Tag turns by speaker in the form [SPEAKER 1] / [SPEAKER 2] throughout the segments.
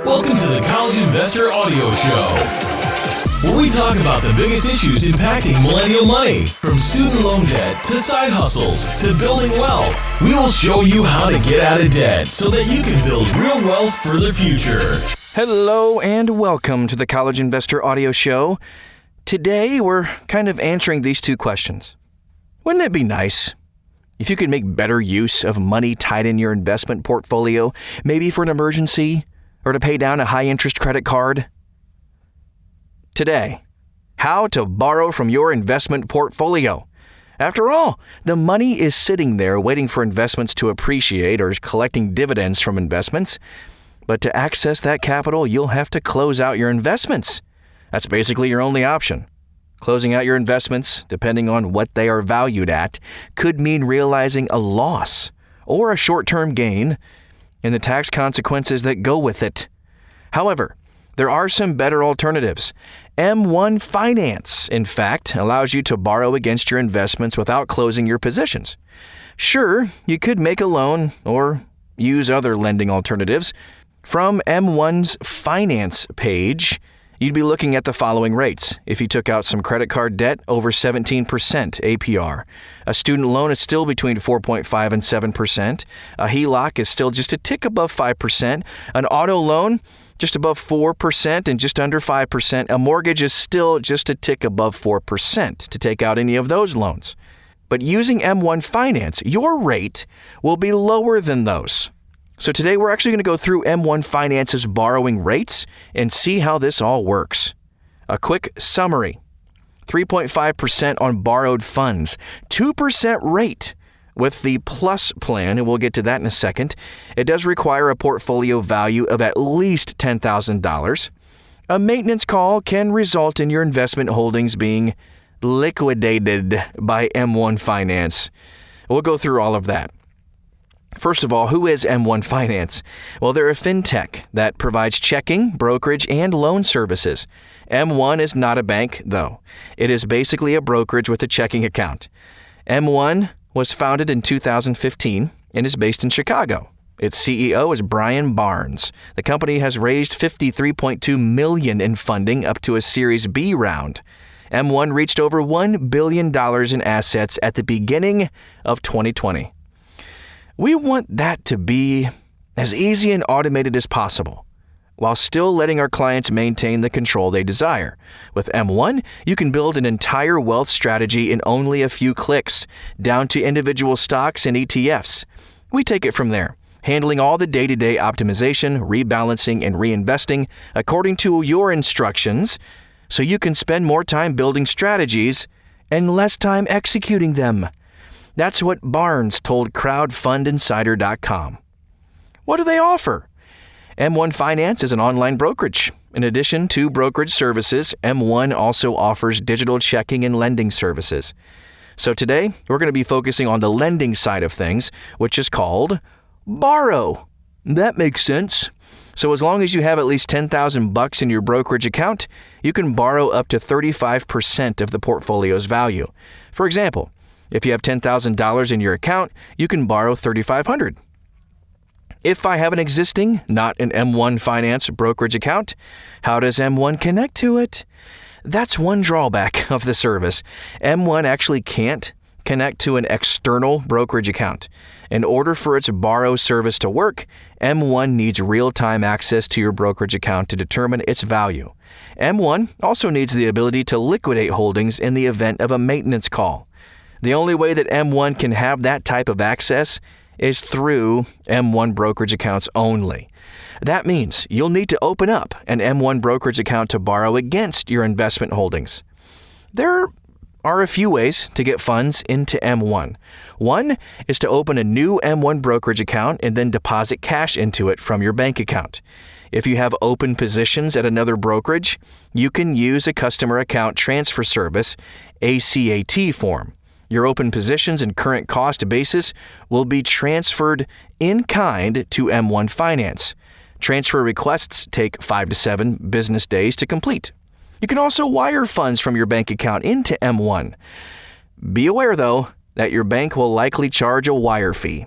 [SPEAKER 1] Welcome to the College Investor Audio Show, where we talk about the biggest issues impacting millennial money, from student loan debt to side hustles to building wealth. We will show you how to get out of debt so that you can build real wealth for the future.
[SPEAKER 2] Hello and welcome to the College Investor Audio Show. Today we're kind of answering these two questions. Wouldn't it be nice if you could make better use of money tied in your investment portfolio, maybe for an emergency or to pay down a high-interest credit card? Today, how to borrow from your investment portfolio. After all, the money is sitting there waiting for investments to appreciate or is collecting dividends from investments. But to access that capital, you'll have to close out your investments. That's basically your only option. Closing out your investments, depending on what they are valued at, could mean realizing a loss or a short-term gain and the tax consequences that go with it. However, there are some better alternatives. M1 Finance, in fact, allows you to borrow against your investments without closing your positions. Sure, you could make a loan or use other lending alternatives. From M1's finance page, you'd be looking at the following rates. If you took out some credit card debt, over 17% APR. A student loan is still between 4.5 and 7%. A HELOC is still just a tick above 5%. An auto loan, just above 4% and just under 5%. A mortgage is still just a tick above 4% to take out any of those loans. But using M1 Finance, your rate will be lower than those. So today we're actually going to go through M1 Finance's borrowing rates and see how this all works. A quick summary. 3.5% on borrowed funds, 2% rate with the Plus plan, and we'll get to that in a second. It does require a portfolio value of at least $10,000. A maintenance call can result in your investment holdings being liquidated by M1 Finance. We'll go through all of that. First of all, who is M1 Finance? Well, they're a fintech that provides checking, brokerage, and loan services. M1 is not a bank, though. It is basically a brokerage with a checking account. M1 was founded in 2015 and is based in Chicago. Its CEO is Brian Barnes. The company has raised $53.2 million in funding up to a Series B round. M1 reached over $1 billion in assets at the beginning of 2020. We want that to be as easy and automated as possible, while still letting our clients maintain the control they desire. With M1, you can build an entire wealth strategy in only a few clicks, down to individual stocks and ETFs. We take it from there, handling all the day-to-day optimization, rebalancing, and reinvesting according to your instructions, so you can spend more time building strategies and less time executing them. That's what Barnes told crowdfundinsider.com. What do they offer? M1 Finance is an online brokerage. In addition to brokerage services, M1 also offers digital checking and lending services. So today, we're going to be focusing on the lending side of things, which is called borrow. That makes sense. So as long as you have at least $10,000 in your brokerage account, you can borrow up to 35% of the portfolio's value. For example, if you have $10,000 in your account, you can borrow $3,500. If I have an existing, not an M1 Finance brokerage account, how does M1 connect to it? That's one drawback of the service. M1 actually can't connect to an external brokerage account. In order for its borrow service to work, M1 needs real-time access to your brokerage account to determine its value. M1 also needs the ability to liquidate holdings in the event of a maintenance call. The only way that M1 can have that type of access is through M1 brokerage accounts only. That means you'll need to open up an M1 brokerage account to borrow against your investment holdings. There are a few ways to get funds into M1. One is to open a new M1 brokerage account and then deposit cash into it from your bank account. If you have open positions at another brokerage, you can use a customer account transfer service, ACAT form. Your open positions and current cost basis will be transferred in kind to M1 Finance. Transfer requests take 5 to 7 business days to complete. You can also wire funds from your bank account into M1. Be aware, though, that your bank will likely charge a wire fee.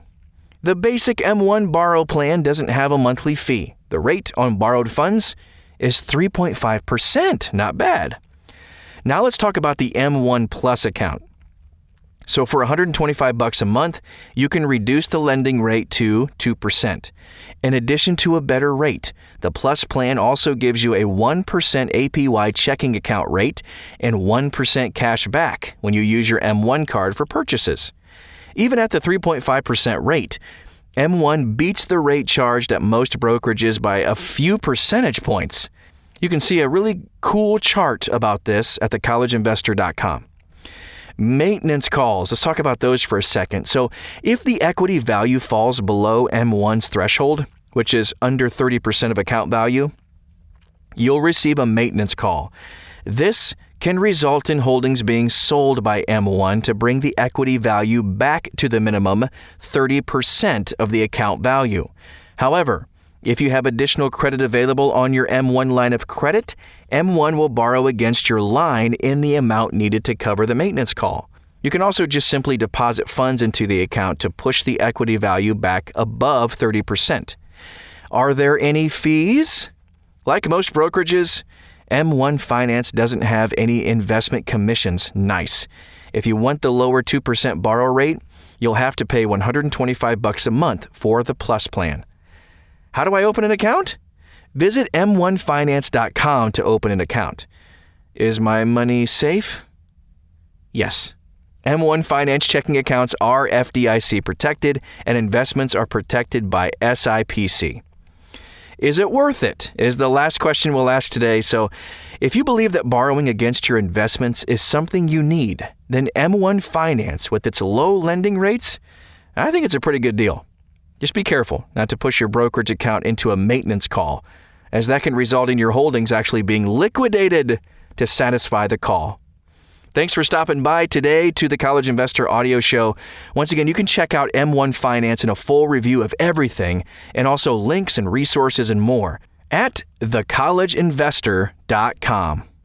[SPEAKER 2] The basic M1 Borrow plan doesn't have a monthly fee. The rate on borrowed funds is 3.5%. Not bad. Now let's talk about the M1 Plus account. So for $125 a month, you can reduce the lending rate to 2%. In addition to a better rate, the Plus plan also gives you a 1% APY checking account rate and 1% cash back when you use your M1 card for purchases. Even at the 3.5% rate, M1 beats the rate charged at most brokerages by a few percentage points. You can see a really cool chart about this at thecollegeinvestor.com. Maintenance calls. Let's talk about those for a second. So if the equity value falls below M1's threshold, which is under 30% of account value, you'll receive a maintenance call. This can result in holdings being sold by M1 to bring the equity value back to the minimum 30% of the account value. However, if you have additional credit available on your M1 line of credit, M1 will borrow against your line in the amount needed to cover the maintenance call. You can also just simply deposit funds into the account to push the equity value back above 30%. Are there any fees? Like most brokerages, M1 Finance doesn't have any investment commissions. Nice. If you want the lower 2% borrow rate, you'll have to pay $125 a month for the Plus plan. How do I open an account? Visit m1finance.com to open an account. Is my money safe? Yes. M1 Finance checking accounts are FDIC protected and investments are protected by SIPC. Is it worth it? Is the last question we'll ask today. So if you believe that borrowing against your investments is something you need, then M1 Finance with its low lending rates, I think it's a pretty good deal. Just be careful not to push your brokerage account into a maintenance call, as that can result in your holdings actually being liquidated to satisfy the call. Thanks for stopping by today to the College Investor Audio Show. Once again, you can check out M1 Finance and a full review of everything, and also links and resources and more at thecollegeinvestor.com.